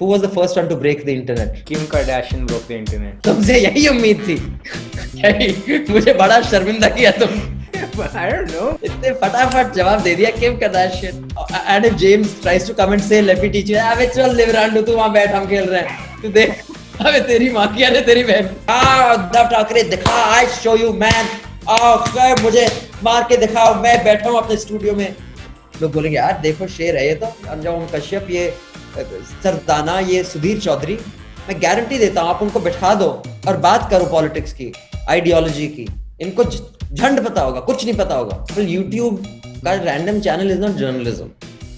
Who was the first one to break the internet? Kim Kardashian broke the internet. तुमसे यही उम्मीद थी। यही मुझे बड़ा शर्मिंदा किया तुम। But I don't know. इतने फटाफट जवाब दे दिया Kim Kardashian. And if James tries to come and say, let me teach you, अबे चल लिवरांडू तू वहाँ बैठ हम खेल रहे हैं। तू देख, अबे तेरी माँ की अरे तेरी बहन। उद्धव ठाकरे दिखा, I show you man. आओ मुझे मार के दिखाओ, मैं बैठा हूँ अपने स्टूडियो में। लोग बोलेंगे यार देखो शेर है ये तो, अनुपम कश्यप, ये सरदाना, ये सुधीर चौधरी, मैं गारंटी देता हूँ आप उनको बिठा दो और बात करो पॉलिटिक्स की, आइडियोलॉजी की, इनको झंड पता होगा, कुछ नहीं पता होगा। तो यूट्यूब का random channel is not journalism,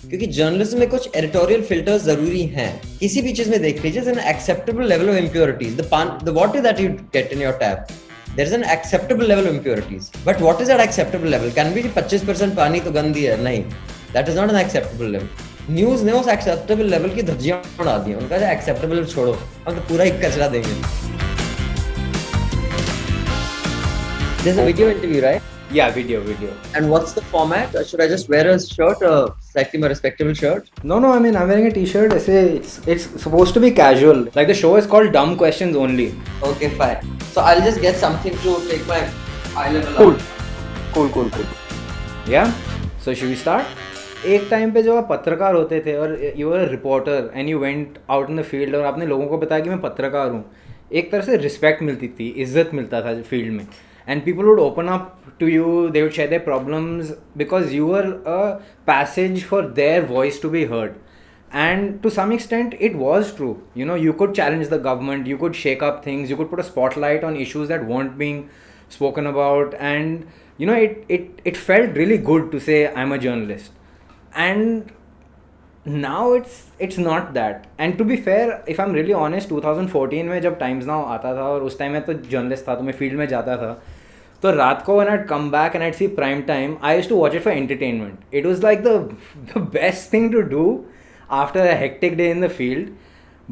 क्योंकि जर्नलिज्म में कुछ एडिटोरियल फिल्टर्स जरूरी हैं। किसी भी चीज में देख लीजिए, an acceptable level of impurities, the water that you get in your tap, there is an acceptable level of impurities, but what is that acceptable level? Can be 25% पानी तो गंदी है, नहीं, that is not an acceptable level. News ने उस acceptable level की धज्जियां उड़ा दी, उनका जो acceptable छोड़ो, हम तो पूरा ही कचरा देंगे। There's a video interview, right? Yeah, video. And what's the format? Should I just wear a shirt, a slightly more respectable shirt? No, I mean I'm wearing a t-shirt. It's supposed to be casual. Like the show is called Dumb Questions Only. Okay, fine. So I'll just get something to take my eye level up. Cool. Yeah? So should we start? एक time पे जब आप पत्रकार होते थे और you were a reporter and you went out in the field और आपने लोगों को बताया कि मैं पत्रकार हूँ, एक तरह से रिस्पेक्ट मिलती थी, इज्जत मिलता था फील्ड में, and people would open up to you, they would share their problems because you were a passage for their voice to be heard. And to some extent it was true. You know, you could challenge the government, you could shake up things, you could put a spotlight on issues that weren't being spoken about, and you know, it felt really good to say I'm a journalist. And now it's not that. And to be fair, if I'm really honest, 2014 में जब Times Now आता था और उस time में तो journalist था, तो मैं फील्ड में जाता था, तो रात को when I'd come back and I'd see prime time, I used to watch it for entertainment. It was like the best thing to do after a hectic day in the field.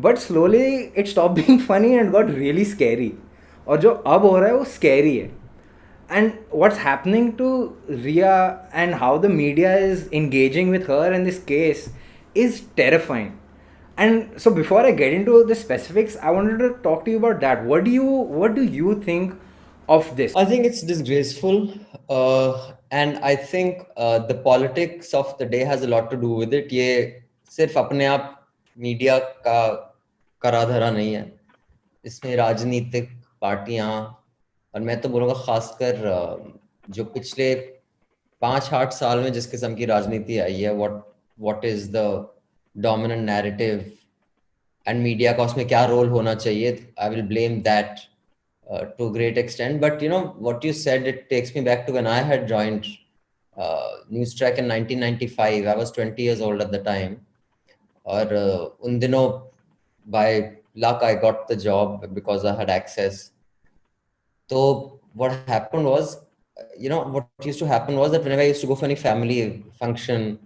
But slowly it stopped being funny and got really scary. और जो अब हो रहा है वो scary है. And what's happening to Riya and how the media is engaging with her in this case is terrifying. And so before I get into the specifics, I wanted to talk to you about that. What do you think of this? I think it's disgraceful, and I think the politics of the day has a lot to do with it. ये सिर्फ अपने आप media का कराधरा नहीं है, इसमें राजनीतिक पार्टियां, और मैं तो बोलूँगा खासकर जो पिछले 5-8 साल में जिस किस्म की राजनीति आई है, what is the dominant narrative and media का उसमें क्या रोल होना चाहिए, I will blame that to a great extent. But you know what you said, it takes me back to when I had joined Newstrack in 1995. I was 20 years old at the time, और उन दिनों by luck I got the job because I had access. So what happened was, you know, what used to happen was that whenever I used to go for any family function,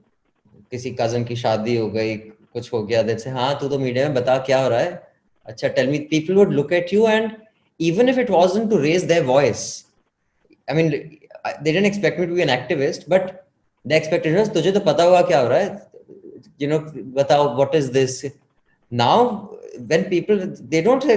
किसी cousin की शादी हो गई, कुछ हो गया, they'd say, हाँ तू तो मीडिया में बता क्या हो रहा है, अच्छा tell me. People would look at you, and even if it wasn't to raise their voice, I mean, they didn't expect me to be an activist, but the expectation was, तुझे तो पता होगा क्या हो रहा है, you know, बताओ what is this. Now, when people, they don't say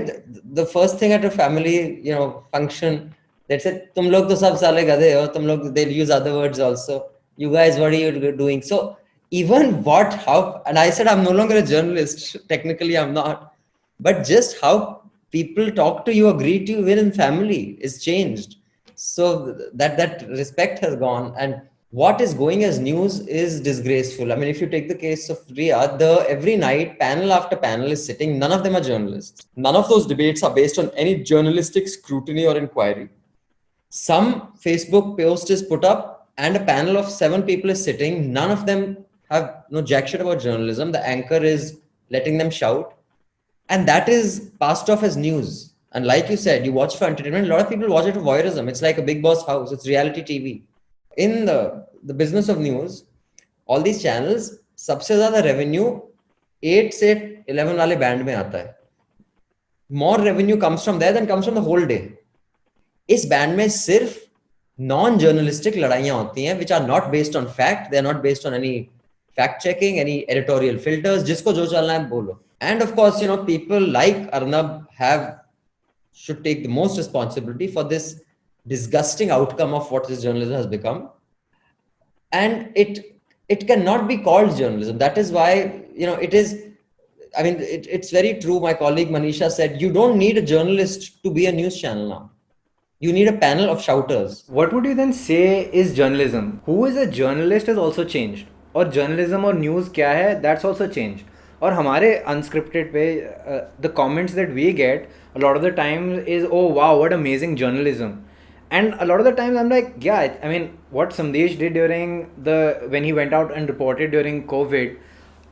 the first thing at a family, you know, function, they say, तुम लोग तो सब साले गधे हो, तुम लोग, they'll use other words also. You guys, what are you doing? So even how, and I said I'm no longer a journalist. Technically, I'm not, but just how people talk to you or greet you within family is changed. So that respect has gone, and what is going as news is disgraceful. I mean, if you take the case of Riyadh, every night panel after panel is sitting, none of them are journalists. None of those debates are based on any journalistic scrutiny or inquiry. Some Facebook post is put up and a panel of 7 people is sitting, none of them have no jack shit about journalism. The anchor is letting them shout, and that is passed off as news. And like you said, you watch for entertainment. A lot of people watch it for voyeurism. It's like a Big Boss house. It's reality TV. In the business of news, all these channels, सबसे ज़्यादा revenue 8 से 11 वाले band में आता है. More revenue comes from there than comes from the whole day. इस band में सिर्फ non-journalistic लड़ाइयाँ होती हैं, which are not based on fact. They are not based on any fact checking, any editorial filters. जिसको जो चलना है बोलो. And of course, people like Arnab should take the most responsibility for this disgusting outcome of what this journalism has become. And it cannot be called journalism. That is why, it is, I mean, it's very true. My colleague Manisha said, you don't need a journalist to be a news channel now. You need a panel of shouters. What would you then say is journalism? Who is a journalist has also changed. और journalism और news क्या है, that's also changed. और हमारे unscripted पे the comments that we get a lot of the time is, oh wow, what amazing journalism. And a lot of the times I'm like, yeah, I mean, what Sandesh did when he went out and reported during COVID,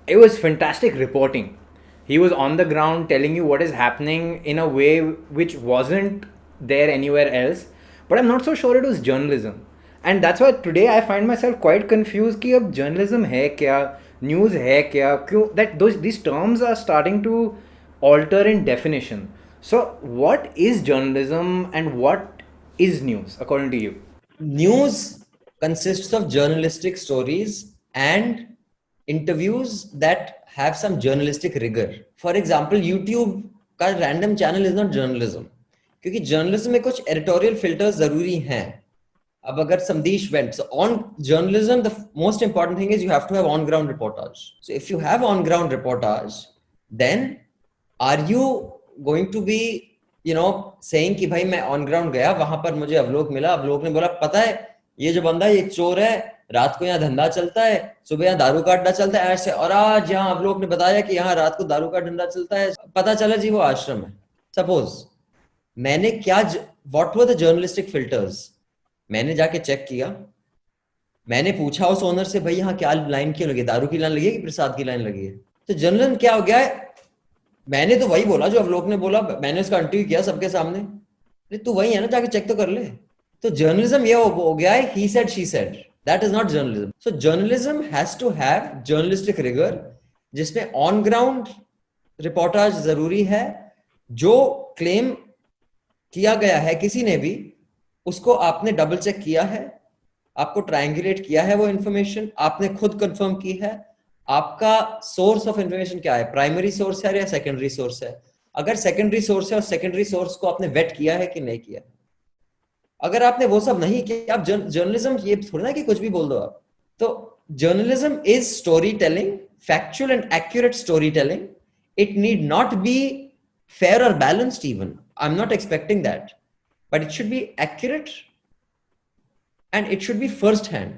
it was fantastic reporting. He was on the ground telling you what is happening in a way which wasn't there anywhere else. But I'm not so sure it was journalism. And that's why today I find myself quite confused कि अब journalism है क्या, news है क्या, क्यों that these terms are starting to alter in definition. So what is journalism and what is news according to you? News consists of journalistic stories and interviews that have some journalistic rigor. For example, YouTube का random channel is not journalism, क्योंकि journalism में कुछ editorial filters जरूरी हैं. अब अगर Sandesh went, so on journalism, the most important thing is you have to have on-ground reportage. So if you have on-ground reportage, then are you going to be, saying कि भाई मैं on-ground गया, वहां पर मुझे अवलोक मिला, अवलोक ने बोला पता है ये जो बंदा ये चोर है, रात को यहाँ धंधा चलता है, सुबह यहाँ दारू का अड्डा चलता है ऐसे, और आज यहाँ अवलोक ने बताया कि यहाँ रात को दारू का धंधा चलता है, पता चला जी वो आश्रम है. सपोज मैंने क्या, what were the journalistic filters, मैंने जाके चेक किया, मैंने पूछा उस ओनर से भाई यहाँ क्या लाइन क्यों लगी, दारू की लाइन लगी है कि प्रसाद की लाइन लगी है. तो जर्नलिज्म क्या हो गया है, मैंने तो वही बोला जो अवलोक ने बोला, मैंने उसका इंटरव्यू किया सबके सामने, अरे तू वही है ना, जाके चेक तो कर ले. तो जर्नलिज्म ये हो गया है he said she said. That is not journalism. So journalism has to have journalistic rigor, जिसमें on ground रिपोर्टाज जरूरी है. जो क्लेम किया गया है किसी ने भी, उसको आपने डबल चेक किया है, आपको ट्रायंगुलेट किया है, वो इंफॉर्मेशन आपने खुद कंफर्म की है. आपका सोर्स ऑफ इंफॉर्मेशन क्या है, प्राइमरी सोर्स है या सेकेंडरी सोर्स है. अगर सेकेंडरी सोर्स है और सेकेंडरी सोर्स को आपने वेट किया है कि नहीं किया. अगर आपने वो सब नहीं किया, आप जर्नलिज्म ये थोड़ा ना कि कुछ भी बोल दो आप. तो journalism is story telling, factual and accurate story telling. It need not be fair or balanced even. I'm not expecting that. But it should be accurate and it should be first hand.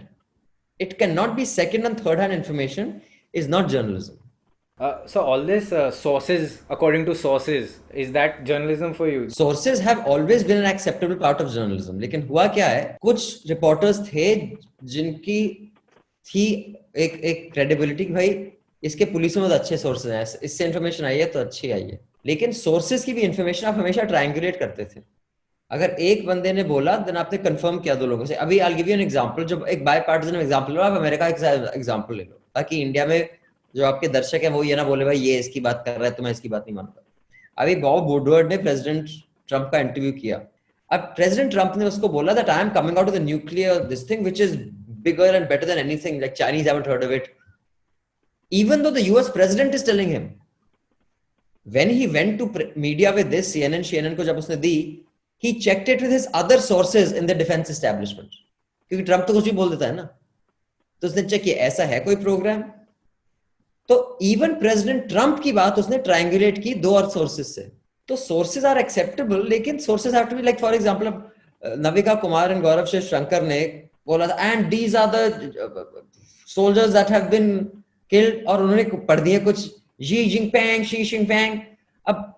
It cannot be second and third hand information is not journalism. So all this sources, according to sources, is that journalism for you? Sources have always been an acceptable part of journalism. लेकिन हुआ क्या है, कुछ reporters थे जिनकी थी एक credibility कि भाई इसके पुलिस में बहुत अच्छे सोर्सेज हैं, इससे इन्फॉर्मेशन आई है तो अच्छी आई है. लेकिन सोर्सेज की भी इंफॉर्मेशन आप हमेशा ट्रायंगुलेट करते थे. अगर एक बंदे ने बोला देन आपने कंफर्म किया दो लोगों से. अभी I give you an example, जब एक बाय पार्टिजन एग्जांपल लो, आप अमेरिका का एग्जांपल ले लो, ताकि इंडिया में जो आपके दर्शक है वो ये ना बोले भाई ये इसकी बात कर रहा है तो मैं इसकी बात नहीं मानता. अभी बॉब वुडवर्ड ने प्रेसिडेंट ट्रंप का इंटरव्यू किया. अब प्रेसिडेंट ट्रंप ने उसको बोला that I am coming out of the nuclear this thing which is bigger and better than anything, like Chinese haven't heard of it, even though the US president is telling him. When he went to media with this, CNN को जब उसने दी, he checked it with his other sources in the defense establishment. क्योंकि Trump तो कुछ भी बोल देता है ना, तो उसने चेक किया ऐसा है कोई प्रोग्राम. तो इवन प्रेसिडेंट ट्रंप की बात उसने ट्रायंगुलेट की दो और सोर्सेज से. तो सोर्सेज आर एक्सेप्टेबल, लेकिन sources have to be like, for example अब नविका कुमार एंड गौरव शंकर ने बोला था and these are the soldiers that have been killed, और उन्होंने पढ़ दिए कुछ Xi Jinping. अब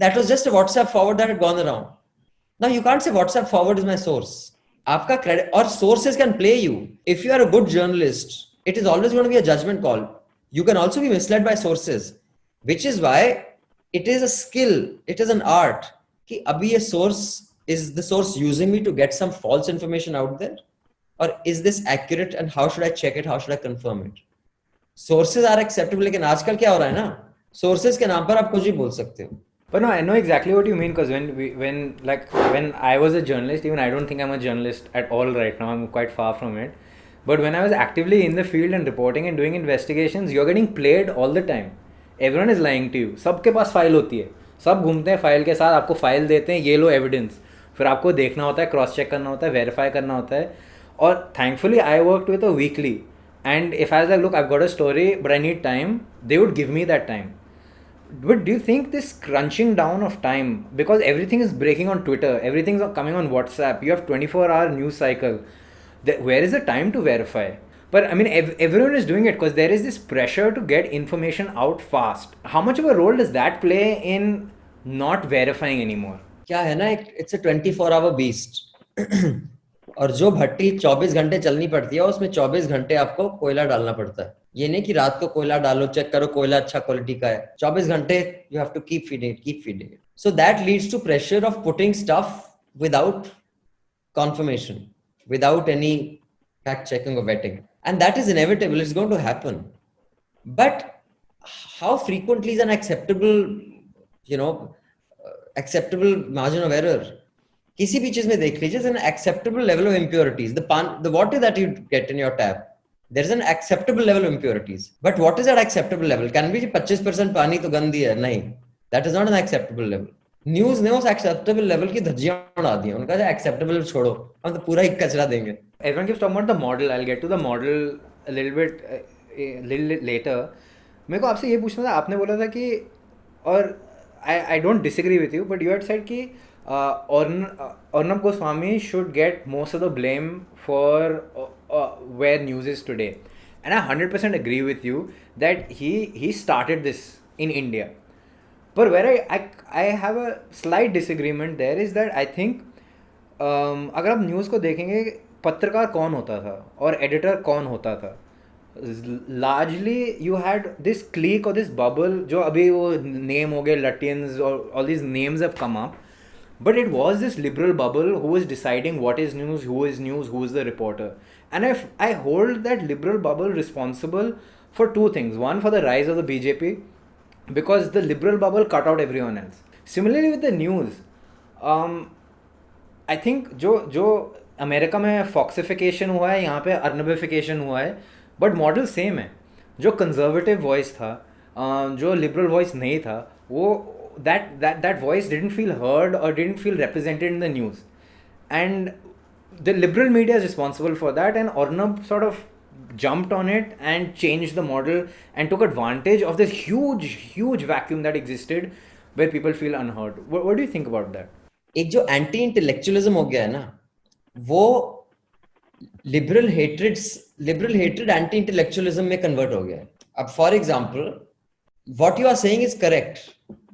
that was just a WhatsApp forward that had gone around. Now you can't say WhatsApp forward is my source. आपका credit और sources can play you. If you are a good journalist, it is always going to be a judgment call. You can also be misled by sources, which is why it is a skill, it is an art. कि अभी ये source, is the source using me to get some false information out there, or is this accurate and how should I check it, how should I confirm it? Sources are acceptable, लेकिन आजकल क्या हो रहा है ना, sources के नाम पर आप कुछ भी बोल सकते हो. But no, I know exactly what you mean, because when I was a journalist, even I don't think I'm a journalist at all right now. I'm quite far from it. But when I was actively in the field and reporting and doing investigations, you're getting played all the time. Everyone is lying to you. सबके पास file होती है, सब घूमते हैं file के साथ, आपको फाइल देते हैं, ये लो एविडेंस. फिर आपको देखना होता है, क्रॉस चेक करना होता है, वेरीफाई करना होता है. और thankfully I work with a weekly, and if I like look I got a story but I need time, they would give me that time. But do you think this crunching down of time, because everything is breaking on Twitter, everything's coming on WhatsApp, you have 24-hour news cycle, where is the time to verify? But I mean, everyone is doing it because there is this pressure to get information out fast. How much of a role does that play in not verifying anymore? क्या है ना, it's a 24 our beast. और जो भट्टी 24 घंटे चलनी पड़ती है उसमें 24 घंटे आपको कोयला डालना पड़ता है. ये नहीं कि रात को कोयला डालो, चेक करो कोयला अच्छा क्वालिटी का है. 24 घंटे you have to keep feeding it. So that leads to pressure of putting stuff without confirmation, without any fact checking or vetting, and that is inevitable. It's going to happen. But how frequently is an acceptable, acceptable margin of error? किसी भी चीज में देख लीजिए, an acceptable level of impurities. The water that you get in your tap, there is an acceptable level of impurities. But what is that acceptable level? Can be 25% पानी तो गंदी है? नहीं, that is not an acceptable level. News ने उस acceptable level की धज्जियां उड़ा दी. उनका जो एक्सेप्टेबल छोड़ो, हम तो पूरा ही कचरा देंगे. Everyone keeps talking about the model. I'll get to the model a little bit later. मेरे को आपसे ये पूछना था, आपने बोला था कि, और I don't disagree with you, but you had said कि Arnab Goswami should get most of the blame for where news is today. And I 100% agree with you that he started this in India. But where I have a slight disagreement there is that I think अगर आप news को देखेंगे, पत्रकार कौन होता था और editor कौन होता था, largely you had this clique or this bubble, जो अभी वो नेम हो गए Lutyens or all these names have come up, but it was this liberal bubble who was deciding what is news, who is the reporter. And if I hold that liberal bubble responsible for two things. One, for the rise of the BJP, because the liberal bubble cut out everyone else. Similarly with the news, I think जो America में फॉक्सिफिकेशन हुआ है, यहाँ पे अर्नबिफिकेशन हुआ है, but model same है. जो कंजर्वेटिव वॉइस था, जो लिबरल वॉइस नहीं था, वो that voice didn't feel heard or didn't feel represented in the news, and the liberal media is responsible for that, and Arnab sort of jumped on it and changed the model and took advantage of this huge vacuum that existed where people feel unheard. What do you think about that? एक जो anti intellectualism हो गया है ना, वो liberal hatred anti intellectualism में convert हो गया है. अब for example, what you are saying is correct.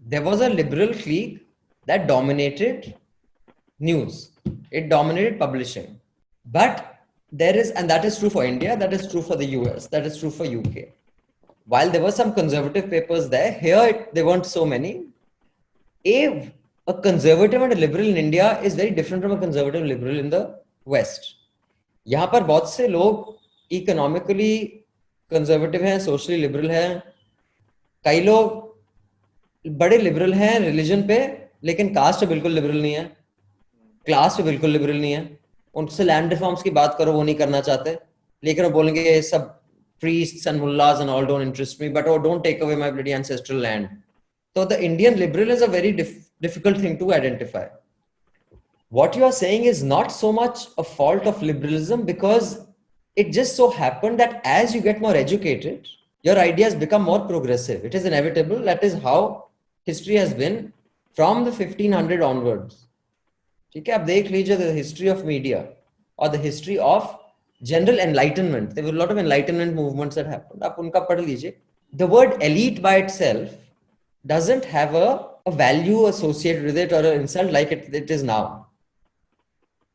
There was a liberal clique that dominated news, it dominated publishing. But there is, and that is true for India, that is true for the US, that is true for UK. While there were some conservative papers there, here there weren't so many. A conservative and a liberal in India is very different from a conservative and liberal in the West. यहाँ पर बहुत से लोग economically conservative हैं, socially liberal हैं. कई लोग बड़े लिबरल हैं रिलीजन पे, लेकिन कास्ट पे बिल्कुल लिबरल नहीं है, क्लास पे बिल्कुल लिबरल नहीं है. उनसे लैंड रिफॉर्म्स की बात करो, वो नहीं करना चाहते, लेकिन वो बोलेंगे ये सब priests and mullahs and all don't interest me, but oh, don't take away my bloody ancestral land. So the Indian liberal is a very difficult thing to identify. What you are saying is not so much a fault of liberalism, because it just so happened that as you get more educated, your ideas become more progressive. It is inevitable. That is how history has been from the 1500 onwards. ठीक है, आप देख लीजिए the history of media or the history of general enlightenment. There were a lot of enlightenment movements that happened. आप उनका पढ़ लीजिए. The word elite by itself doesn't have a value associated with it or an insult like it is now.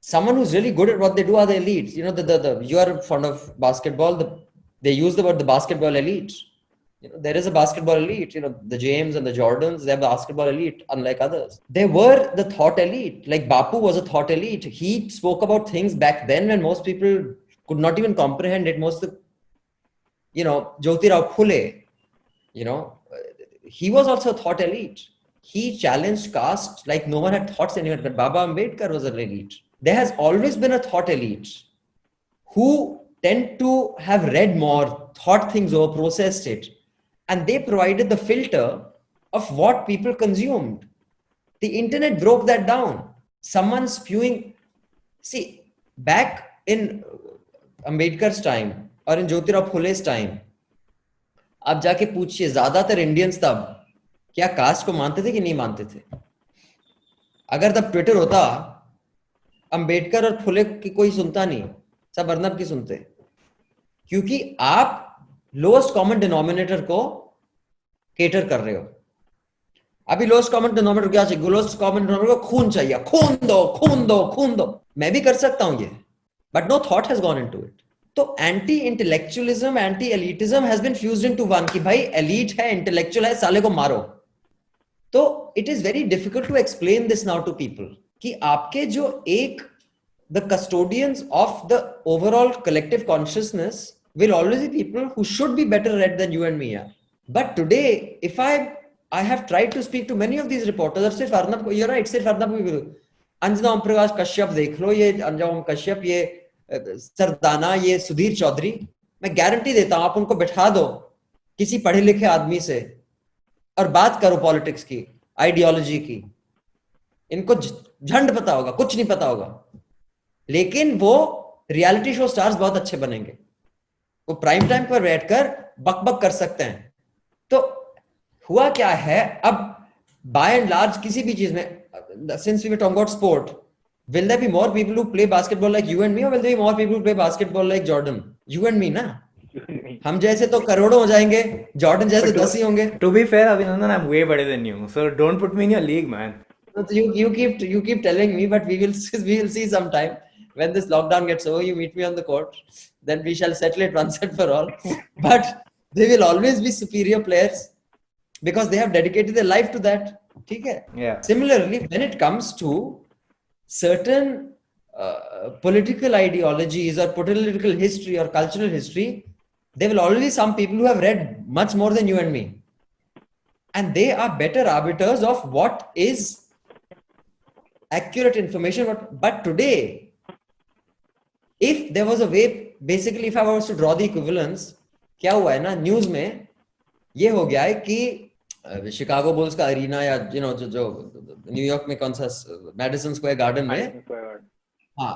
Someone who's really good at what they do are the elites. You know, you are fond of basketball. They use the word the basketball elite. You know, there is a basketball elite. You know, the James and the Jordans, they're basketball elite, unlike others. They were the thought elite. Like Bapu was a thought elite. He spoke about things back then when most people could not even comprehend it. Jyotirao Phule, he was also a thought elite. He challenged caste like no one had thought anyone, but Baba Ambedkar was an elite. There has always been a thought elite who tend to have read more, thought things over, processed it. and they provided the filter of what people consumed. The internet broke that down. Someone spewing. See, back in Ambedkar's time or in Jyotirao Phule's time, आप जाके पूछिए ज्यादातर Indians तब क्या cast को मानते थे कि नहीं मानते थे. अगर तब ट्विटर होता, अंबेडकर और फुले की कोई सुनता नहीं, सब अर्नब की सुनते, क्योंकि आप लोएस्ट कॉमन डिनोमिनेटर को केटर कर रहे हो. अभी लोएस्ट कॉमन डिनोमिनेटर क्या चाहिए? लोएस्ट कॉमन डिनोमिनेटर को खून चाहिए. खून दो, खून दो, खून दो. मैं भी कर सकता हूं ये, but no thought has gone into it. तो anti intellectualism, anti elitism has been fused into one कि भाई एलीट है, इंटेलेक्चुअल है, साले को मारो. तो it is very difficult to explain this now to people कि आपके जो एक the custodians of the overall collective consciousness will always be people who should be better read than you and me are. But today, if I have tried to speak to many of these reporters, और सिर्फ अर्नब को, you're right, सिर्फ अर्नब को, अंजना ओम प्रकाश कश्यप देख लो, ये अंजना ओम कश्यप, ये सरदाना, ये सुधीर चौधरी, मैं गारंटी देता हूं आप उनको बिठा दो किसी पढ़े लिखे आदमी से और बात करो पॉलिटिक्स की, आइडियोलॉजी की, इनको झंड पता होगा, कुछ नहीं पता होगा, लेकिन वो रियलिटी शो स्टार्स बहुत अच्छे बनेंगे. वो प्राइम टाइम पर बैठकर बक कर सकते हैं. तो हुआ क्या है अब, बाय एंड लार्ज किसी भी चीज में, since we were talking about sport, will there be more people who play basketball like you and me, or will there be more people who play basketball like Jordan? You and me ना. हम जैसे तो करोड़ों हो जाएंगे, Jordan जैसे 10 ही होंगे. To be fair, Abhinandan, I'm way better than you, so don't put me in your league, man. You keep telling me, but we will see sometime. When this lockdown gets over, you meet me on the court, then we shall settle it once and for all. But they will always be superior players because they have dedicated their life to that. Okay? Yeah. Similarly, when it comes to certain political ideologies or political history or cultural history, there will always be some people who have read much more than you and me. And they are better arbiters of what is accurate information. But today, if there was a way, basically if I was to draw the equivalence, क्या हुआ है ना, news में ये हो गया है कि शिकागो बुल्स का अरीना या जो न्यूयॉर्क में कौन सा मैडिसन स्क्वायर गार्डन में, हाँ,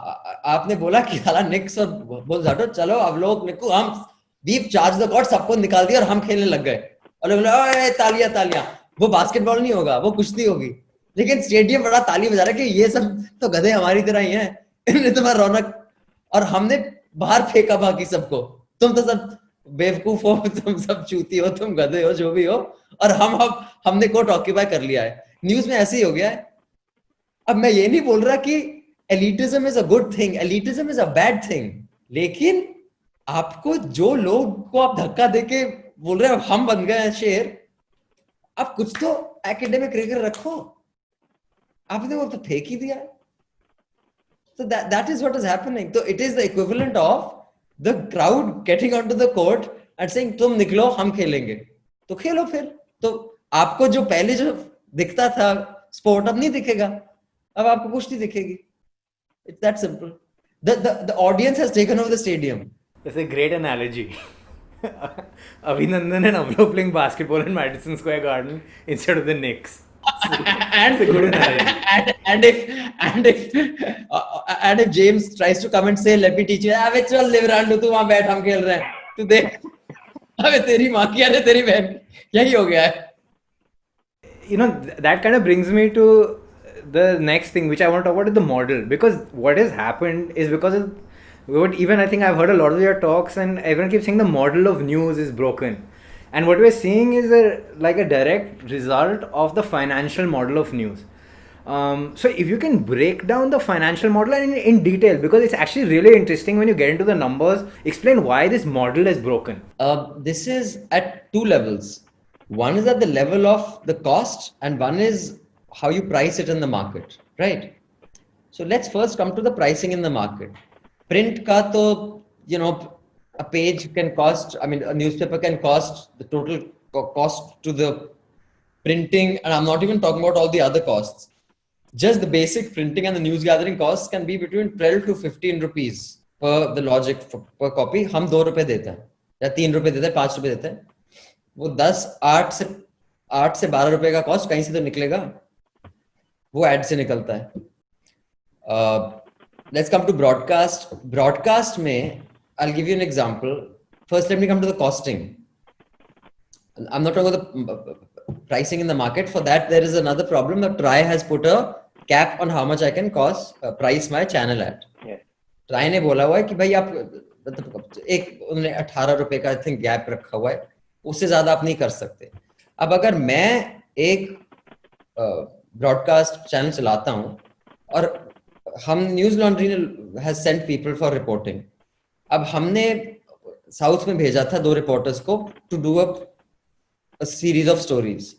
आपने बोला कि साला निक्स और बुल्स हटो, चलो अब लोग निको, हम वी चार्ज द गॉड, सबको निकाल दिया और हम खेलने लग गए, और लोग बोले तालियां तालियां. वो बास्केटबॉल नहीं होगा, वो कुश्ती होगी, लेकिन स्टेडियम बड़ा ताली बजा रहा है कि ये सब तो गधे हमारी तरह ही हैं, इन्हें तुम्हारा रौनक, और हमने बाहर फेंका बाकी सबको, तुम तो सब बेवकूफ हो, तुम सब चूती हो, तुम गधे हो, जो भी हो, और हमने कोर्ट ऑक्यूपाई कर लिया है. न्यूज में ऐसे ही हो गया है. अब मैं ये नहीं बोल रहा कि elitism is a good thing, elitism is a bad thing, लेकिन आपको जो लोग को आप धक्का देके बोल रहे हैं हम बन गए हैं शेर, आप कुछ तो एकेडमिक रिगर रखो, आपने वो तो फेंक ही दिया है. So that is what is happening. So it is the equivalent of the crowd getting onto the court and saying तुम निकलो हम खेलेंगे, तो खेलो फिर. तो आपको जो पहले जो दिखता था स्पोर्ट अब नहीं दिखेगा, अब आपको कुश्ती दिखेगी. It's that simple. The audience has taken over the stadium. That's a great analogy. Abhinandan and Avlo playing basketball in Madison Square Garden instead of the Knicks. and if James tries to come and say let me teach you, अबे चल लिवरांडो तू वहां बैठ हम खेल रहे हैं, तू देख, अबे तेरी माँ की अरे तेरी बहन, यही हो गया है. That kind of brings me to the next thing which I want to talk about is the model, because what has happened is because of what even I think I've heard a lot of your talks and everyone keeps saying the model of news is broken. And what we're seeing is like a direct result of the financial model of news. So if you can break down the financial model in detail, because it's actually really interesting when you get into the numbers, explain why this model is broken. This is at two levels. One is at the level of the cost and one is how you price it in the market, right? So let's first come to the pricing in the market. Print ka to, a page can cost, a newspaper can cost the total cost to the printing, and I'm not even talking about all the other costs. Just the basic printing and the news gathering costs can be between 12 to 15 rupees per the logic per copy. हम 2 रुपए देते हैं, या 3 रुपए देते हैं, 5 रुपए देते हैं. वो 8 से 12 रुपए का कॉस्ट कहीं से तो निकलेगा, वो एड से निकलता है। Let's come to broadcast. Broadcast में I'll give you an example. First, let me come to the costing. I'm not talking about the pricing in the market. For that, there is another problem. The Try has put a cap on how much I can price my channel at. Yes. Try ने बोला हुआ है कि भाई आप एक उन्होंने 18 रुपए का आई थिंक गैप रखा हुआ है, उससे ज्यादा आप नहीं कर सकते। अब अगर मैं एक ब्रॉडकास्ट चैनल चलाता हूं और हम Newslaundry has sent people for reporting, अब हमने साउथ में भेजा था 2 रिपोर्टर्स को to do a series of stories.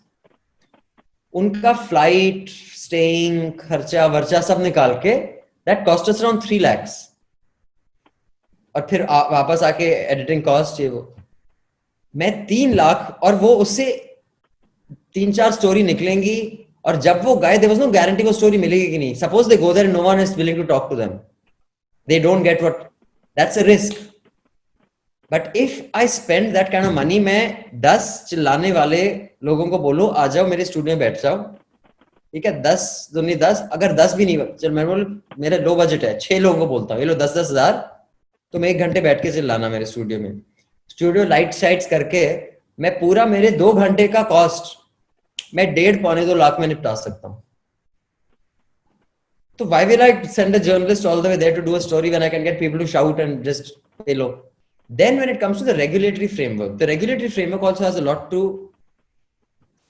उनका फ्लाइट, स्टेइंग, खर्चा वर्चा सब निकाल के that cost us around 3 lakhs, और फिर वापस आके एडिटिंग कॉस्ट ये वो, मैं 3 लाख, और वो उससे 3-4 स्टोरी निकलेंगी, और जब वो गए देयर वाज नो गारंटी वो स्टोरी मिलेगी कि नहीं। Suppose they go there and no one is willing to talk to them, they don't get what, that's a risk. But if I spend that kind of money, मैं 10 चिल्लाने वाले लोगों को बोलूं आ जाओ मेरे स्टूडियो में बैठ जाओ, ठीक है, 10 दूनी 10, अगर 10 भी नहीं, चल मैं बोल मेरा लो बजट है, 6 लोगों को बोलता हूँ ये लो 10-10 हजार, तुम 1 घंटे बैठ के चिल्लाना मेरे स्टूडियो में, स्टूडियो लाइट साइट्स करके मैं पूरा मेरे 2 घंटे का कॉस्ट मैं 1.5-2 लाख में निपटा सकता हूँ। तो why will I send a journalist all the way there to do a story when I can get people to shout and just say low? Then when it comes to the regulatory framework, the regulatory framework also has a lot to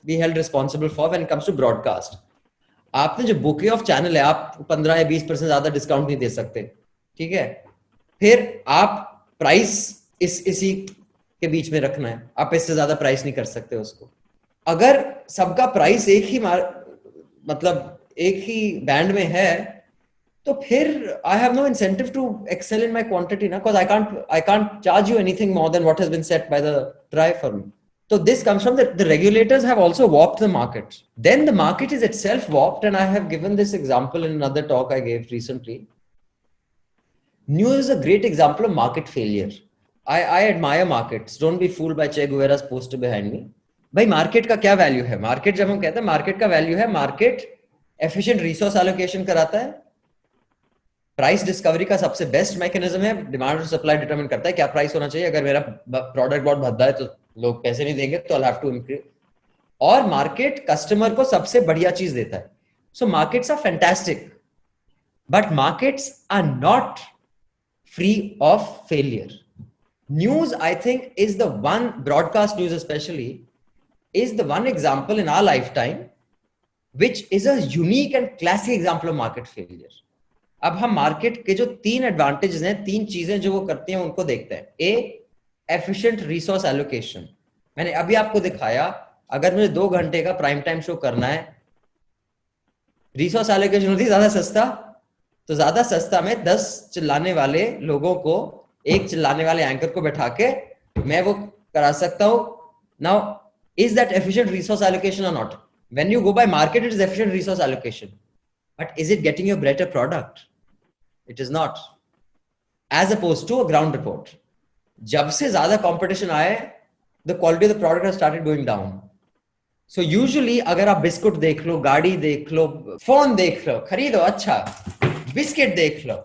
be held responsible for when it comes to broadcast. आपने जो bouquet of channel है, आप 15 या 20% ज्यादा discount नहीं दे सकते, ठीक है, फिर आप प्राइस इसी के बीच में रखना है, आप इससे ज्यादा प्राइस नहीं कर सकते उसको। अगर सबका प्राइस एक ही मतलब एक ही बैंड में है, तो फिर I have no incentive to excel in my quantity ना, because I can't charge you anything more than what has been set by the TRAI for me. So this comes from the regulators have also warped the market. Then the market is itself warped, and I have given this example in another talk I gave recently. News is a great example of market failure. I admire markets. Don't be fooled by Che Guevara's poster behind me. भाई market का क्या value है? Market जब हम कहते हैं market का value है, मार्केट एफिशिएंट रिसोर्स एलोकेशन कराता है, प्राइस डिस्कवरी का सबसे बेस्ट मैकेनिज्म है, डिमांड और सप्लाई डिटरमिन करता है क्या प्राइस होना चाहिए, अगर मेरा प्रोडक्ट बहुत भद्दा है तो लोग पैसे नहीं देंगे तो आई हैव टू इंक्रीज, और मार्केट कस्टमर को सबसे बढ़िया चीज देता है। So markets are fantastic, but markets are not free of failure. News I think is the one, broadcast news specially is the one example in our lifetime which is a unique and classic example of market failure. अब हम market के जो 3 advantages हैं, 3 चीजें जो वो करती हैं उनको देखते हैं। ए, एफिशिएंट रिसोर्स एलोकेशन। मैंने अभी आपको दिखाया, अगर मुझे 2 घंटे का प्राइम टाइम शो करना है, रिसोर्स एलोकेशन होती है ज्यादा सस्ता, तो ज्यादा सस्ता में 10 चिल्लाने वाले लोगों को, एक चिल्लाने वाले एंकर को बैठा के मैं वो करा सकता हूं। Now is that efficient resource allocation or not? When you go by market, it is efficient resource allocation, but is it getting you a better product? It is not. As opposed to a ground report, जब से ज्यादा competition आए, the quality of the product has started going down. So usually अगर आप biscuit देख लो, गाड़ी देख लो, phone देख लो, खरीदो, अच्छा बिस्किट देख लो,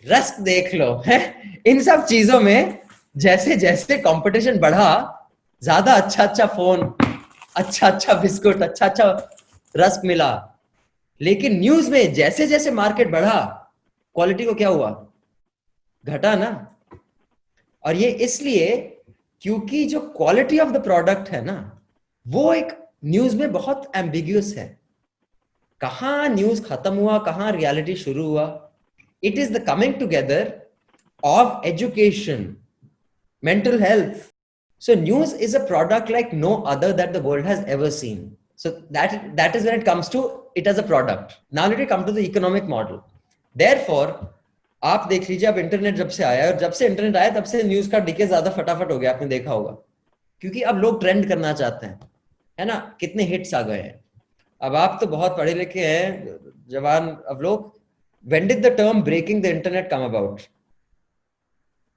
रस्क देख लो, है, इन सब चीजों में जैसे जैसे competition बढ़ा, ज्यादा अच्छा फोन, अच्छा बिस्कुट, अच्छा रस्क मिला। लेकिन न्यूज में जैसे जैसे मार्केट बढ़ा, क्वालिटी को क्या हुआ? घटा ना। और ये इसलिए क्योंकि जो क्वालिटी ऑफ द प्रोडक्ट है ना, वो एक न्यूज में बहुत एम्बिग्यूअस है। कहां न्यूज खत्म हुआ, कहां रियलिटी शुरू हुआ? It is the coming together of education, mental health. So news is a product like no other that the world has ever seen. So that is when it comes to it as a product. Now let me come to the economic model. Therefore, आप देख लीजिए, अब internet जब से आया, और जब से इंटरनेट आया तब से न्यूज का डीके ज्यादा फटाफट हो गया, आपने देखा होगा, क्योंकि अब लोग ट्रेंड करना चाहते हैं, है ना, कितने हिट्स आ गए हैं। अब आप तो बहुत पढ़े लिखे हैं जवान, अब लोग, when did the term breaking the internet come about?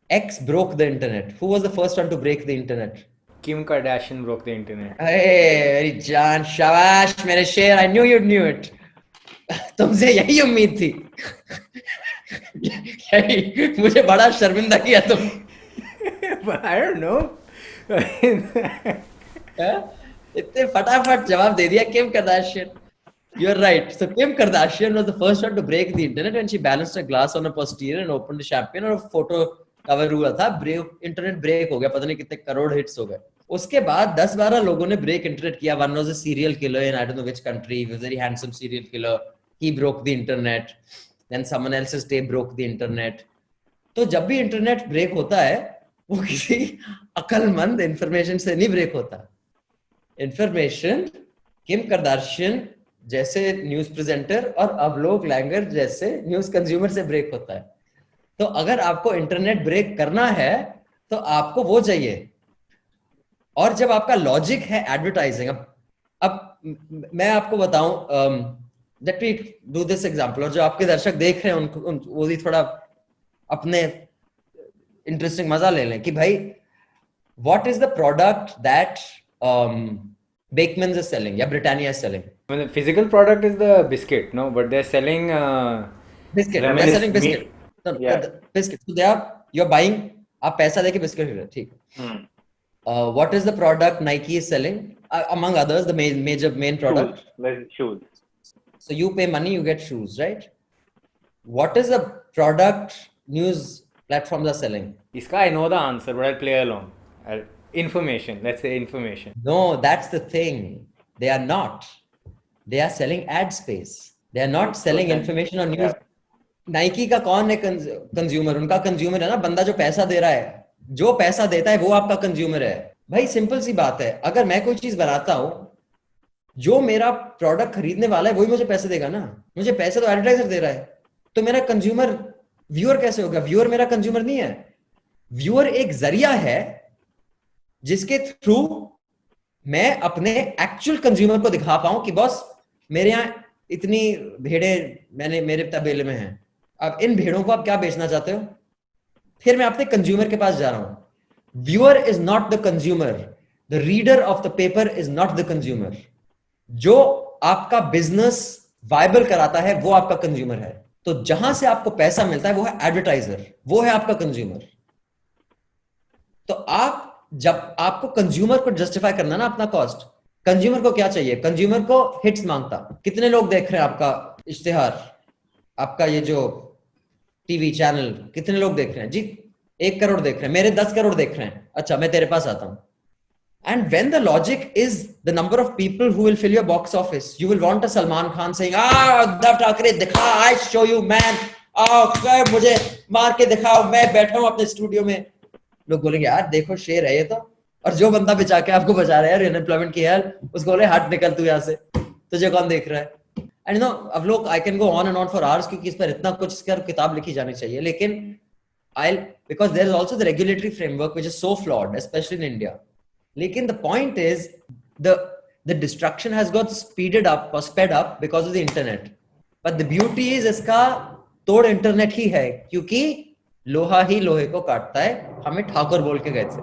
X broke the internet. Who was the first one to break the internet? Kim Kardashian broke the internet. मेरी जान, शाबाश मेरे शेर, I knew you'd knew it. तुमसे यही उम्मीद थी. यही, मुझे बड़ा शर्मिंदा किया तुम. But I don't know. इतने फटाफट जवाब दे दिया. Kim Kardashian. You're right. So Kim Kardashian was the first one to break the internet when she balanced a glass on a posterior and opened a champagne, और photo cover हुआ था. Internet break हो गया, पता नहीं कितने crore hits हो गए. उसके बाद 10-12 लोगों ने ब्रेक इंटरनेट किया. One was a serial killer in I don't know which country. He was a very handsome serial killer. He broke the internet. Then someone else's day broke the internet. तो जब भी internet break होता है, वो किसी अकलमंद information से नहीं break होता. इंफॉर्मेशन किम कार्दाशियन जैसे न्यूज प्रेजेंटर और अवलोक लैंगर जैसे न्यूज कंज्यूमर से ब्रेक होता है. तो अगर आपको इंटरनेट ब्रेक करना है तो आपको वो चाहिए. और जब आपका लॉजिक है एडवर्टाइजिंग, अब मैं आपको बताऊं, let me do this example, और जो आपके दर्शक देख रहे हैं उनको वो भी थोड़ा अपने इंटरेस्टिंग मजा ले लें कि भाई what is the product that Bakeman's is selling या Britannia is selling. Well, the physical product is the biscuit, no, but they're selling biscuit. They're selling biscuit. No, yeah. Biscuit. So they are, you're buying, आप पैसा देके biscuit खरीदो, ठीक. What is the product Nike is selling? Among others, the main product. Shoes. So you pay money, you get shoes, right? What is the product news platforms are selling? Iska I know the answer, but I'll play along. Information. Let's say information. No, that's the thing. They are not. They are selling ad space. They are not selling information on news. Nike का कौन है consumer? उनका consumer है ना बंदा जो पैसा दे रहा है. जो पैसा देता है वो आपका कंज्यूमर है. भाई सिंपल सी बात है. अगर मैं कोई चीज बनाता हूं, जो मेरा प्रोडक्ट खरीदने वाला है वही मुझे पैसे देगा ना. मुझे पैसे तो एडवर्टाइजर दे रहा है. तो मेरा कंज्यूमर व्यूअर कैसे होगा? व्यूअर मेरा कंज्यूमर नहीं है. व्यूअर एक जरिया है जिसके थ्रू मैं अपने एक्चुअल कंज्यूमर को दिखा पाऊं कि बॉस मेरे यहाँ इतनी भेड़ें मेरे तबेले में हैं. अब इन भेड़ों को आप क्या बेचना चाहते हो? फिर मैं अपने कंज्यूमर के पास जा रहा हूं. Viewer is not the consumer. The reader of the paper is not the consumer. जो आपका बिजनेस वायबल कराता है वो आपका कंज्यूमर है. तो जहां से आपको पैसा मिलता है वो है एडवर्टाइजर, वो है आपका कंज्यूमर. तो आप जब आपको कंज्यूमर को जस्टिफाई करना ना अपना कॉस्ट, कंज्यूमर को क्या चाहिए? कंज्यूमर को हिट्स मांगता. कितने लोग देख रहे हैं आपका इश्तिहार, आपका ये जो टीवी चैनल, कितने लोग देख रहे हैं? जी 1 करोड़ देख रहे हैं. मेरे 10 करोड़ देख रहे हैं. अच्छा, मैं तेरे पास आता हूं. And when the logic is the number of people who will fill your box office, you will want a Salman Khan saying, Uddhav Thackeray, दिखा, I show you man, मुझे मार के दिखाओ, मैं बैठा हूं अपने स्टूडियो में. लोग बोलेंगे यार देखो शेर है ये तो. और जो बंदा बेचा के आपको बचा रहा है यार अनएम्प्लॉयमेंट की है, उसको बोले हट निकल तू यहाँ से, तुझे कौन देख रहा है? एंड नो अब लोग I can go on and on for hours क्योंकि इस पर इतना कुछ इसका किताब लिखी जानी चाहिए. लेकिन I because there is also the regulatory framework which is so flawed specially in India. लेकिन the point is the destruction has got speeded up और sped up because of the internet. But the beauty is इसका तोड़ internet ही है, क्योंकि लोहा ही लोहे को काटता है. हमें ठाकुर बोल के गए थे.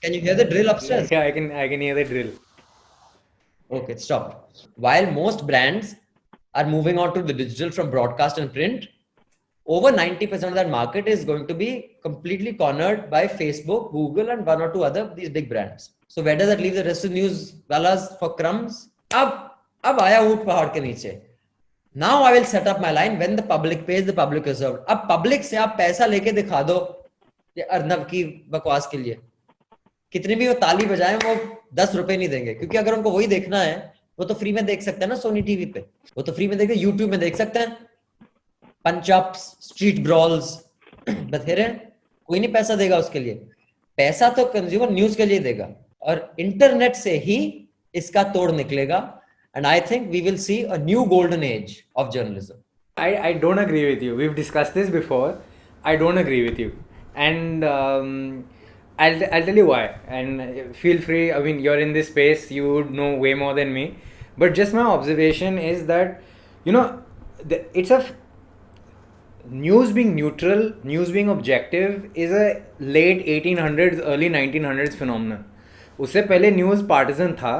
Can you hear the drill upstairs? Yeah, I can hear the drill. Okay, stop. While most brands are moving on to the digital from broadcast and print, over 90% of that market is going to be completely cornered by Facebook, Google, and one or two other these big brands. So where does that leave the rest of the news wallahs for crumbs? अब आया ऊंट पहाड़ के नीचे. Now I will set up my line. When the public pays, the public is served. अब public से आप पैसा लेके दिखा दो ये अर्नब की बकवास के लिए. कितनी भी वो ताली बजाएं वो 10 रुपए नहीं देंगे, क्योंकि अगर उनको वही देखना है वो तो फ्री में देख सकते हैं ना सोनी टीवी पे. वो तो फ्री में देखते, यूट्यूब में देख सकते हैं. पंच-अप्स, स्ट्रीट ब्रॉल्स, बथेरे, कोई नहीं पैसा देगा उसके लिए. पैसा तो कंज्यूमर न्यूज के लिए देगा, और इंटरनेट से ही इसका तोड़ निकलेगा. And I think we will see a new golden age of journalism. I don't agree with you. We've discussed this before. I don't agree with you. And I'll tell you why. And feel free, I mean, you're in this space, you would know way more than me. But just my observation is that, you know, news being neutral, news being objective is a late 1800s, early 1900s phenomenon. उससे पहले news partisan था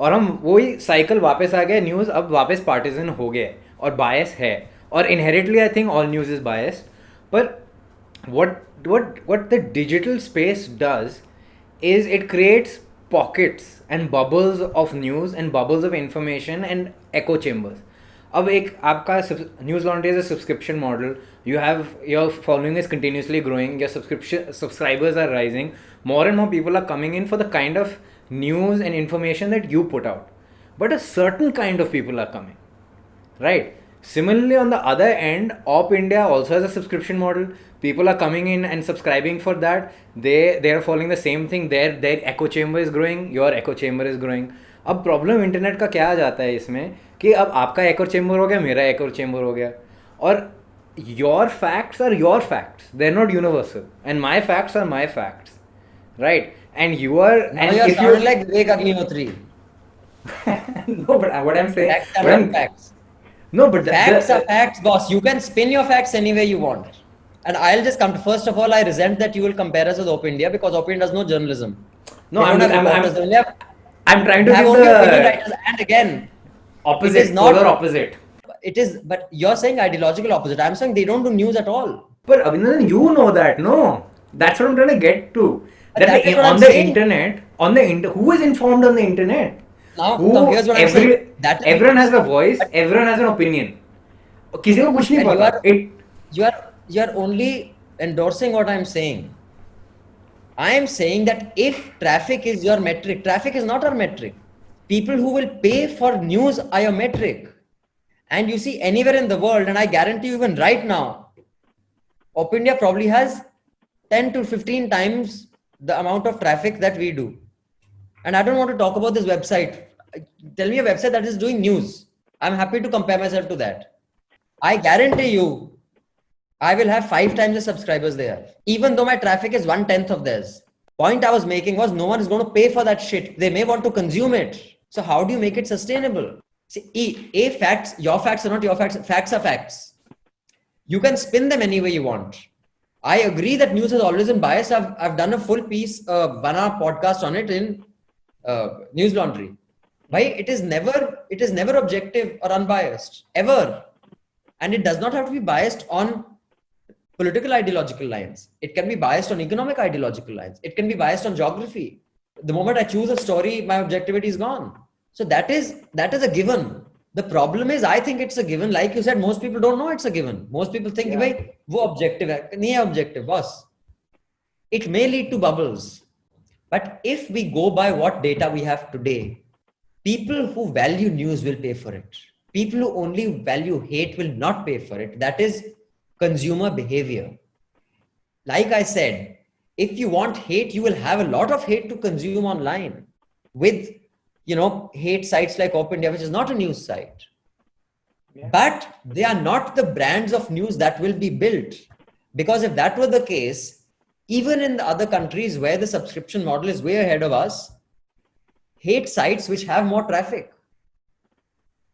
और हम वही cycle वापस आ गए, news अब वापस पार्टिजन हो गया और बायस है और inherently I think all news is biased. पर what the digital space does is it creates pockets and bubbles of news and bubbles of information and echo chambers. अब एक आपका news laundry is a subscription model. You have your following is continuously growing, your subscribers are rising, more and more people are coming in for the kind of news and information that you put out, but a certain kind of people are coming, right? Similarly, on the other end, Op India also has a subscription model. People are coming in and subscribing for that. They are following the same thing. Their echo chamber is growing. Your echo chamber is growing. अब problem internet का क्या आ जाता है इसमें कि अब आपका echo chamber हो गया, मेरा echo chamber हो गया, और your facts are your facts. They're not universal, and my facts are my facts, right? And you are, Now and you're if you sounding like Vivek Agnihotri. no, but what I'm saying, Facts are not facts. no, but Facts are facts, boss. You can spin your facts any way you want. And I'll just come to, first of all, I resent that you will compare us with Op India because Op India does no journalism. No, I'm trying to have give only opinion the writers. And again, opposite, it is not polar opposite. It is, but you're saying ideological opposite. I'm saying they don't do news at all. But Abhinandan, you know that, no? That's what I'm trying to get to. But that is what on I'm the saying. internet, who is informed on the internet? Now here's what I'm saying. Everyone has a voice, everyone has an opinion. किसी को कुछ नहीं पता. You are only endorsing what I'm saying. I am saying that if traffic is your metric, traffic is not our metric. People who will pay for news are your metric. And you see anywhere in the world, and I guarantee you even right now, Op India probably has 10 to 15 times the amount of traffic that we do. And I don't want to talk about this website. Tell me a website that is doing news. I'm happy to compare myself to that. I guarantee you, I will have 5 times the subscribers there, even though my traffic is 1/10 of theirs. Point I was making was no one is going to pay for that shit. They may want to consume it. So how do you make it sustainable? See, facts, your facts are not your facts. Facts are facts. You can spin them any way you want. I agree that news has always been biased. I've done a full piece, 1 hour podcast on it in News Laundry. Why? It is never objective or unbiased, ever. And it does not have to be biased on political ideological lines. It can be biased on economic ideological lines. It can be biased on geography. The moment I choose a story, my objectivity is gone. So that is a given. The problem is, I think it's a given. Like you said, most people don't know it's a given. Most people think, "Bhai, wo objective hai." Nahi hai objective, boss. It may lead to bubbles. But if we go by what data we have today, people who value news will pay for it. People who only value hate will not pay for it. That is consumer behavior. Like I said, if you want hate, you will have a lot of hate to consume online with, hate sites like Op India, which is not a news site. Yeah. But they are not the brands of news that will be built. Because if that were the case, even in the other countries where the subscription model is way ahead of us, hate sites which have more traffic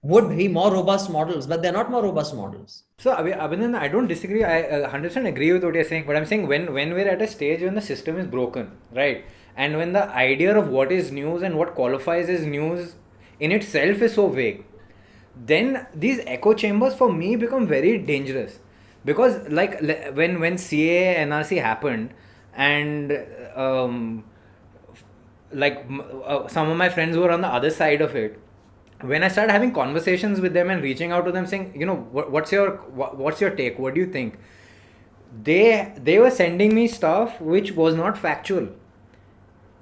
would be more robust models, but they're not more robust models. So, Abhinandan, I don't disagree. I 100% agree with what you're saying. But I'm saying when we're at a stage when the system is broken, right? And when the idea of what is news and what qualifies as news in itself is so vague, then these echo chambers for me become very dangerous. Because like when CA NRC happened, and some of my friends who were on the other side of it, when I started having conversations with them and reaching out to them saying, what's your take? What do you think? They were sending me stuff which was not factual,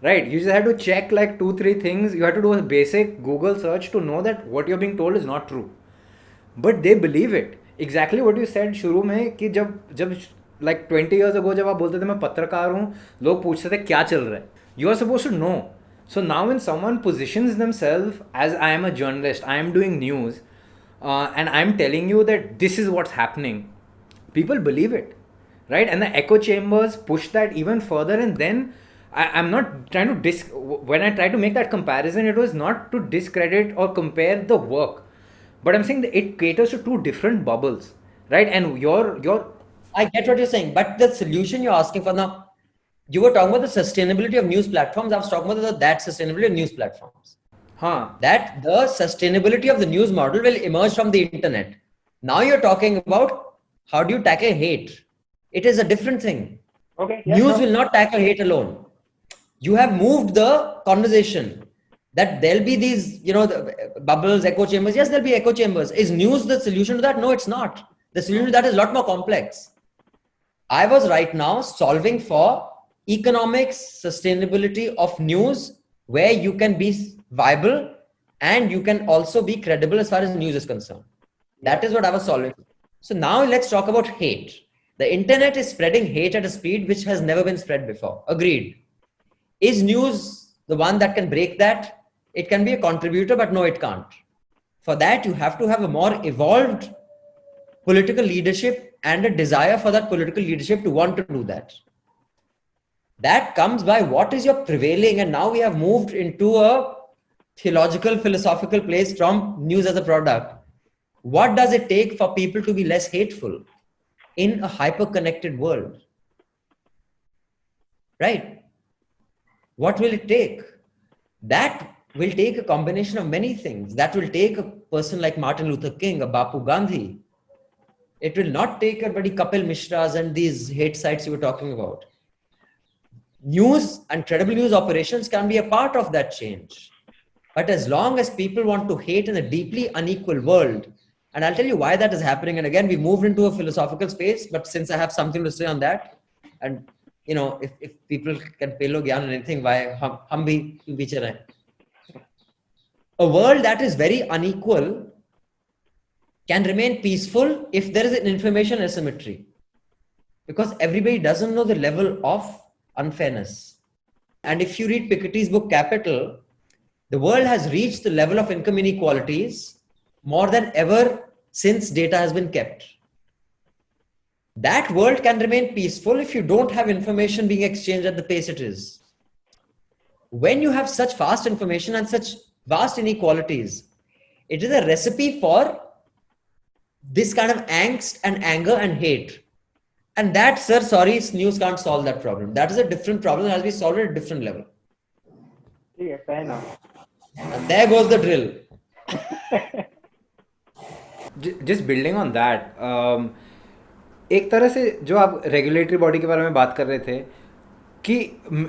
right? You just had to check like 2-3 things. You had to do a basic Google search to know that what you're being told is not true. But they believe it. Exactly what you said शुरू में कि जब like 20 years ago जब आप बोलते थे मैं पत्रकार हूँ, लोग पूछते थे क्या चल रहा है. You are supposed to know. So now when someone positions themselves as I am a journalist, I am doing news, and I'm telling you that this is what's happening, people believe it, right? And the echo chambers push that even further. And then I'm not trying to when I try to make that comparison, it was not to discredit or compare the work, but I'm saying that it caters to 2 different bubbles, right? And your I get what you're saying, but the solution you're asking for now, you were talking about the sustainability of news platforms. I was talking about that sustainability of news platforms. huh. That the sustainability of the news model will emerge from the internet. Now you're talking about how do you tackle hate? It is a different thing. Okay, yeah, News sure. will not tackle hate alone. You have moved the conversation that there'll be these, the bubbles, echo chambers. Yes, there'll be echo chambers. Is news the solution to that? No, it's not. The solution to that is a lot more complex. I was right now solving for economics, sustainability of news, where you can be viable and you can also be credible as far as news is concerned. That is what I was solving. So now let's talk about hate. The internet is spreading hate at a speed which has never been spread before. Agreed. Is news the one that can break that? It can be a contributor, but no, it can't. For that, you have to have a more evolved political leadership and a desire for that political leadership to want to do that. That comes by what is your prevailing, and now we have moved into a theological, philosophical place from news as a product. What does it take for people to be less hateful in a hyper-connected world? Right? What will it take? That will take a combination of many things. That will take a person like Martin Luther King, a Bapu Gandhi. It will not take a bloody Kapil Mishras and these hate sites you were talking about. News and credible news operations can be a part of that change. But as long as people want to hate in a deeply unequal world, and I'll tell you why that is happening. And again, we moved into a philosophical space, but since I have something to say on that, and if people can pay lo gyan on anything, why hum bhi piche rahe. A world that is very unequal can remain peaceful if there is an information asymmetry, because everybody doesn't know the level of unfairness. And if you read Piketty's book Capital, the world has reached the level of income inequalities more than ever since data has been kept. That world can remain peaceful if you don't have information being exchanged at the pace it is. When you have such fast information and such vast inequalities, it is a recipe for this kind of angst and anger and hate. And that, sir, sorry, news can't solve that problem. That is a different problem that has to be solved at a different level. Yeah, fair enough. And there goes the drill. Just building on that, एक तरह से जो आप regulatory body के बारे में बात कर रहे थे कि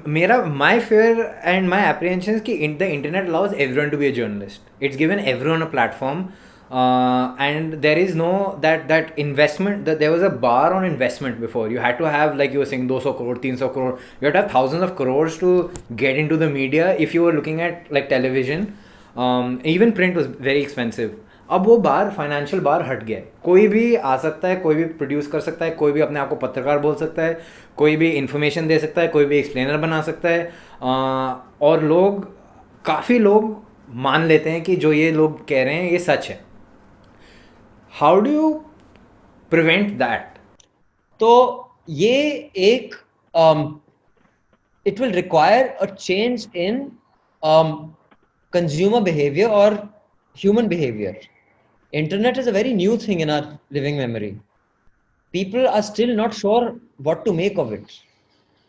मेरा my fear and my apprehension कि the internet allows everyone to be a journalist. It's given everyone a platform. And there is no that investment, that there was a bar on investment before. You had to have, like you were saying, 200 crore, 300 crore. You had to have thousands of crores to get into the media if you were looking at like television. Even print was very expensive. अब वो बार financial बार हट गया है. कोई भी आ सकता है, कोई भी प्रोड्यूस कर सकता है, कोई भी अपने आप को पत्रकार बोल सकता है, कोई भी इन्फॉर्मेशन दे सकता है, कोई भी एक्सप्लेनर बना सकता है. और काफ़ी लोग मान लेते हैं कि जो ये लोग कह रहे हैं ये सच है. How do you prevent that? तो ये एक it will require a change in consumer behavior or human behavior. Internet is a very new thing in our living memory. People are still not sure what to make of it.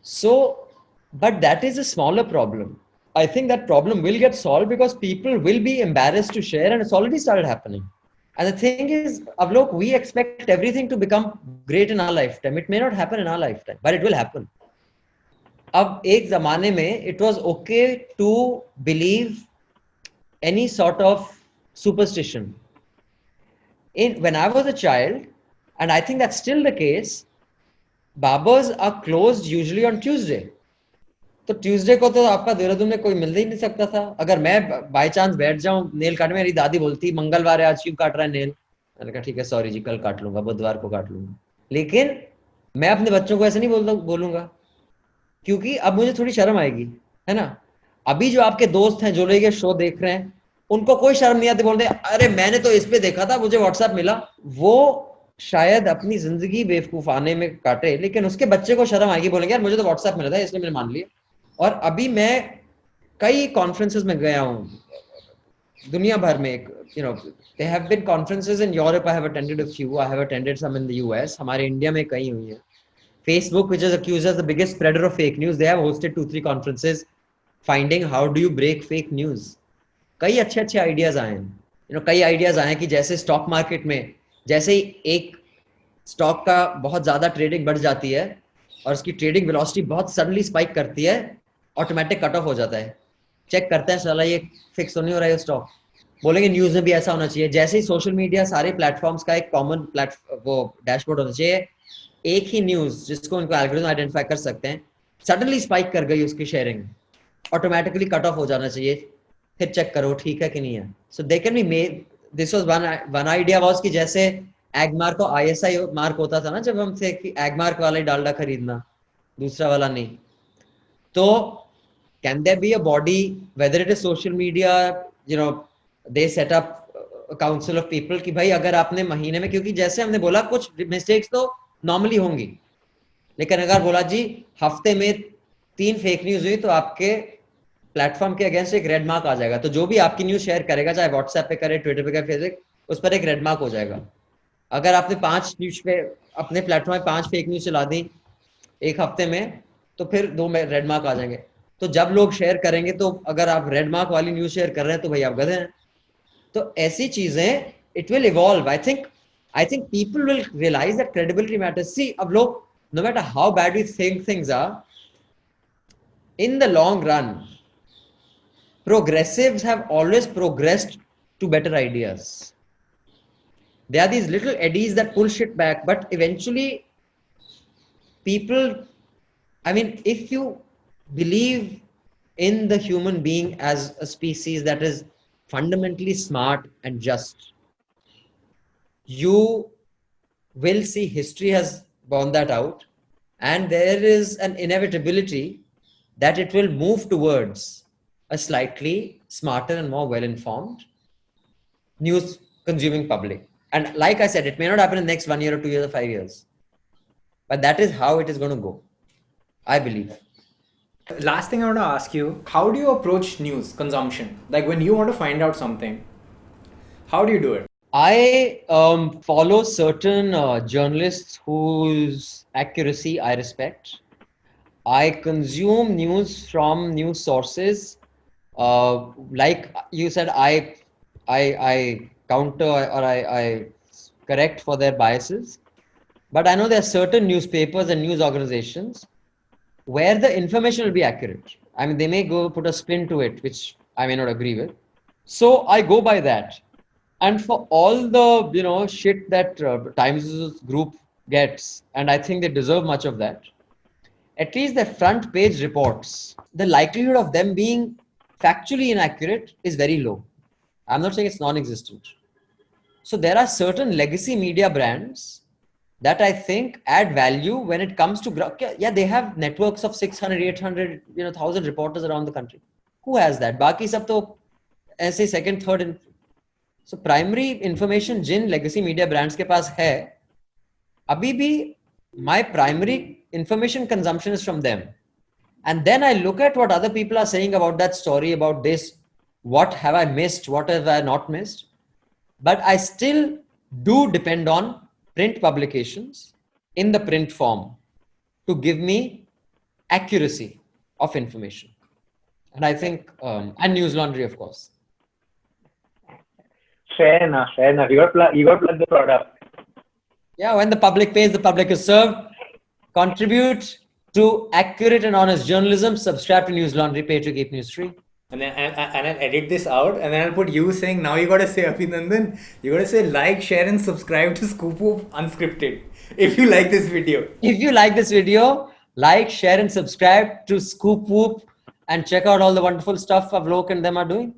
So, but that is a smaller problem. I think that problem will get solved because people will be embarrassed to share, and it's already started happening. And the thing is, Avlok, we expect everything to become great in our lifetime. It may not happen in our lifetime, but it will happen. अब एक ज़माने में it was okay to believe any sort of superstition. When I was a child, and I think that's still the case, barbers are closed usually on Tuesday. तो Tuesday को तो आपका देहरादून में कोई मिल ही नहीं सकता था. अगर मैं बाय चांस बैठ जाऊं नेल काटने, मेरी दादी बोलती मंगलवार है आज क्यों काट रहा है नेल. मैंने कहा ठीक है सॉरी जी, कल काट लूंगा, बुधवार को काट लूंगा. लेकिन मैं अपने बच्चों को ऐसे नहीं बोलूंगा, क्योंकि अब मुझे थोड़ी शर्म आएगी, है ना. अभी जो आपके दोस्त हैं जो लोग ये शो देख रहे हैं, उनको कोई शर्म नहीं आती, बोलते अरे मैंने तो इस पे देखा था, मुझे व्हाट्सएप मिला. वो शायद अपनी जिंदगी बेवकूफाने में काटे, लेकिन उसके बच्चे को शर्म आएगी, बोलेंगे यार मुझे तो व्हाट्सएप मिला था इसलिए मैंने मान लिया. और अभी मैं कई कॉन्फ्रेंसेस में गया हूँ, दुनिया भर में, there have been conferences in Europe. I have attended a few. I have attended some in the US. हमारे इंडिया में कई हुई हैं. Facebook, which is accused as the biggest spreader of fake news, they have hosted 2-3 conferences finding how do you break fake news. कई अच्छे ideas आए हैं. कई आइडियाज आए हैं कि जैसे स्टॉक मार्केट में जैसे ही एक स्टॉक का बहुत ज्यादा ट्रेडिंग बढ़ जाती है और उसकी ट्रेडिंग वेलोसिटी बहुत सडनली स्पाइक करती है, ऑटोमेटिक कट ऑफ हो जाता है. चेक करते हैं साला ये फिक्स तो नहीं हो रहा है स्टॉक. बोलेंगे न्यूज में भी ऐसा होना चाहिए. जैसे ही सोशल मीडिया सारे प्लेटफॉर्म्स का एक कॉमन वो डैशबोर्ड होना चाहिए, एक ही न्यूज जिसको उनको एल्गोरिथम आइडेंटिफाई कर सकते हैं, सडनली स्पाइक कर गई उसकी शेयरिंग, ऑटोमेटिकली कट ऑफ हो जाना चाहिए. फिर चेक करो ठीक है कि नहीं है. So they can be made. This was one idea was कि जैसे एग मार्क को ISI मार्क होता था ना जब हम थे कि एग मार्क वाला ही डालडा खरीदना, दूसरा वाला नहीं. तो can there be a body, whether it is social media, they set up council of people कि भाई अगर आपने महीने में, क्योंकि जैसे हमने बोला कुछ मिस्टेक्स तो नॉर्मली होंगी, लेकिन अगर बोला जी हफ्ते में 3 फेक न्यूज हुई तो आपके प्लेटफॉर्म के अगेंस्ट एक रेड मार्क आ जाएगा. तो जो भी आपकी न्यूज शेयर करेगा, चाहे व्हाट्सएप पे करे, ट्विटर पे करे, फेसबुक, उस पर एक रेड मार्क हो जाएगा. अगर आपने 5 न्यूज पे अपने प्लेटफॉर्म पे 5 फेक न्यूज चला दी एक हफ्ते में, तो फिर 2 में रेड मार्क आ जाएंगे. तो जब लोग शेयर करेंगे तो अगर आप रेड मार्क वाली न्यूज शेयर कर रहे हैं तो भाई आप गधे हैं. तो ऐसी चीजें it will evolve. I think people will realise that credibility matters. See अब लोग, no matter how bad we think things are, in the long run, progressives have always progressed to better ideas. There are these little eddies that pull shit back, but eventually people, I mean, if you believe in the human being as a species that is fundamentally smart and just, you will see history has borne that out, and there is an inevitability that it will move towards a slightly smarter and more well-informed news consuming public. And like I said, it may not happen in the next 1 year or 2 years or 5 years, but that is how it is going to go, I believe. Last thing I want to ask you, how do you approach news consumption? Like when you want to find out something, how do you do it? I follow certain journalists whose accuracy I respect. I consume news from news sources. Like you said, I counter or I correct for their biases. But I know there are certain newspapers and news organizations where the information will be accurate. I mean, they may go put a spin to it, which I may not agree with. So I go by that. And for all the shit that Times Group gets, and I think they deserve much of that, at least the front page reports, the likelihood of them being factually inaccurate is very low. I'm not saying it's non-existent. So there are certain legacy media brands that I think add value when it comes to, yeah, they have networks of 600, 800, 1,000 reporters around the country. Who has that? Baki sab to aise second, third. So primary information jin legacy media brands ke paas hai, abhi bhi my primary information consumption is from them. And then I look at what other people are saying about that story, about this, what have I missed, what have I not missed. But I still do depend on print publications in the print form to give me accuracy of information. And I think, and News Laundry, of course. Fair enough. You got to plug the product. Yeah, when the public pays, the public is served. Contribute to accurate and honest journalism. Subscribe to News Laundry, pay to keep news free. And then I'll edit this out, and then I'll put you saying, now you gotta say, Abhinandan, you gotta say like, share and subscribe to Scoop Whoop Unscripted if you like this video. If you like this video, like, share and subscribe to Scoop Whoop and check out all the wonderful stuff Avlok and them are doing.